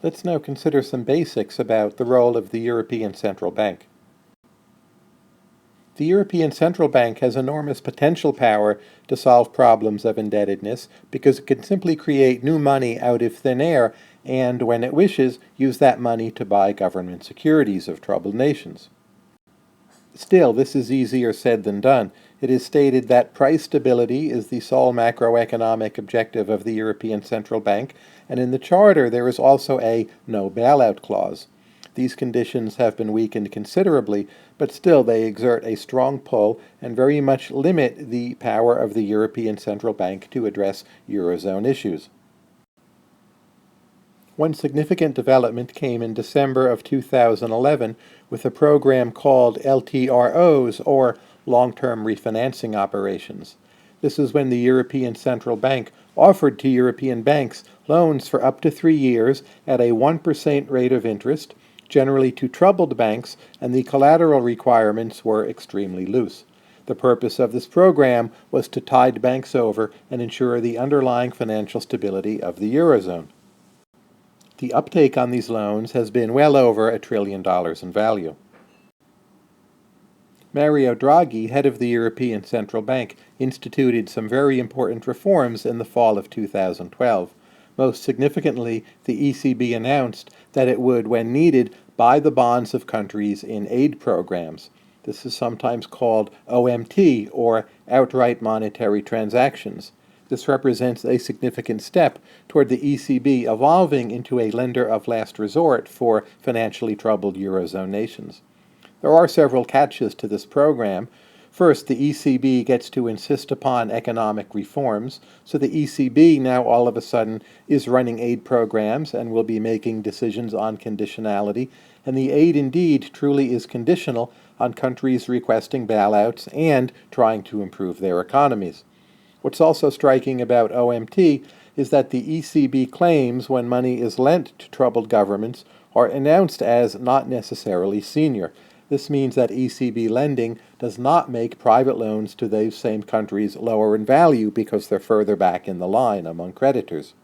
Let's now consider some basics about the role of the European Central Bank. The European Central Bank has enormous potential power to solve problems of indebtedness because it can simply create new money out of thin air and, when it wishes, use that money to buy government securities of troubled nations. Still, this is easier said than done. It is stated that price stability is the sole macroeconomic objective of the European Central Bank, and in the Charter there is also a no bailout clause. These conditions have been weakened considerably, but still they exert a strong pull and very much limit the power of the European Central Bank to address Eurozone issues. One significant development came in December of 2011 with a program called LTROS, or long-term refinancing operations. This is when the European Central Bank offered to European banks loans for up to 3 years at a 1% rate of interest, generally to troubled banks, and the collateral requirements were extremely loose. The purpose of this program was to tide banks over and ensure the underlying financial stability of the Eurozone. The uptake on these loans has been well over $1 trillion in value. Mario Draghi, head of the European Central Bank, instituted some very important reforms in the fall of 2012. Most significantly, the ECB announced that it would, when needed, buy the bonds of countries in aid programs. This is sometimes called OMT, or outright monetary transactions. This represents a significant step toward the ECB evolving into a lender of last resort for financially troubled Eurozone nations. There are several catches to this program. First, the ECB gets to insist upon economic reforms, so the ECB now all of a sudden is running aid programs and will be making decisions on conditionality, and the aid indeed truly is conditional on countries requesting bailouts and trying to improve their economies. What's also striking about OMT is that the ECB claims when money is lent to troubled governments are announced as not necessarily senior. This means that ECB lending does not make private loans to those same countries lower in value because they're further back in the line among creditors.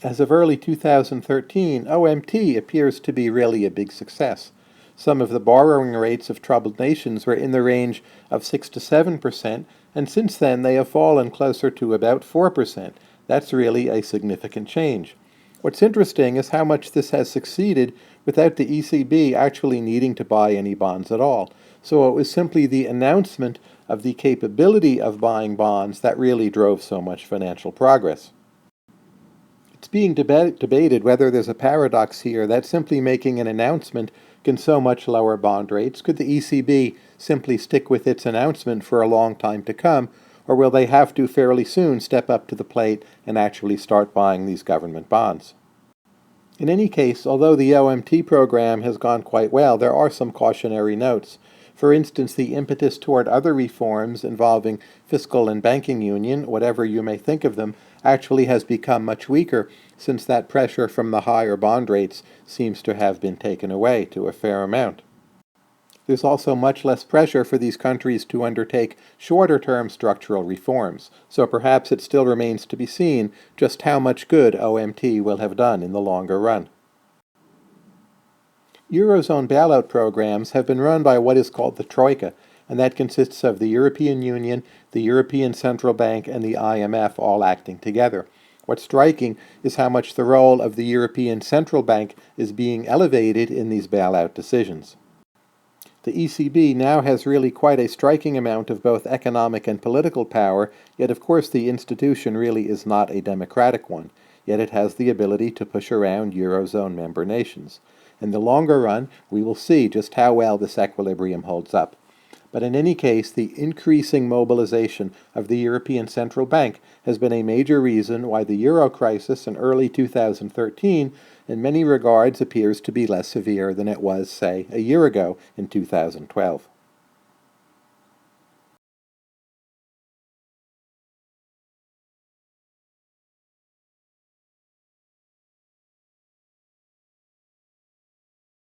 As of early 2013, OMT appears to be really a big success. Some of the borrowing rates of troubled nations were in the range of 6 to 7%, and since then they have fallen closer to about 4%. That's really a significant change. What's interesting is how much this has succeeded without the ECB actually needing to buy any bonds at all. So it was simply the announcement of the capability of buying bonds that really drove so much financial progress. It's being debated whether there's a paradox here that simply making an announcement can so much lower bond rates. Could the ECB simply stick with its announcement for a long time to come, or will they have to fairly soon step up to the plate and actually start buying these government bonds? In any case, although the OMT program has gone quite well, there are some cautionary notes. For instance, the impetus toward other reforms involving fiscal and banking union, whatever you may think of them, actually has become much weaker since that pressure from the higher bond rates seems to have been taken away to a fair amount. There's also much less pressure for these countries to undertake shorter-term structural reforms, so perhaps it still remains to be seen just how much good OMT will have done in the longer run. Eurozone bailout programs have been run by what is called the Troika, and that consists of the European Union, the European Central Bank, and the IMF all acting together. What's striking is how much the role of the European Central Bank is being elevated in these bailout decisions. The ECB now has really quite a striking amount of both economic and political power, yet of course the institution really is not a democratic one, yet it has the ability to push around Eurozone member nations. In the longer run, we will see just how well this equilibrium holds up. But in any case, the increasing mobilization of the European Central Bank has been a major reason why the euro crisis in early 2013 in many regards appears to be less severe than it was, say, a year ago in 2012.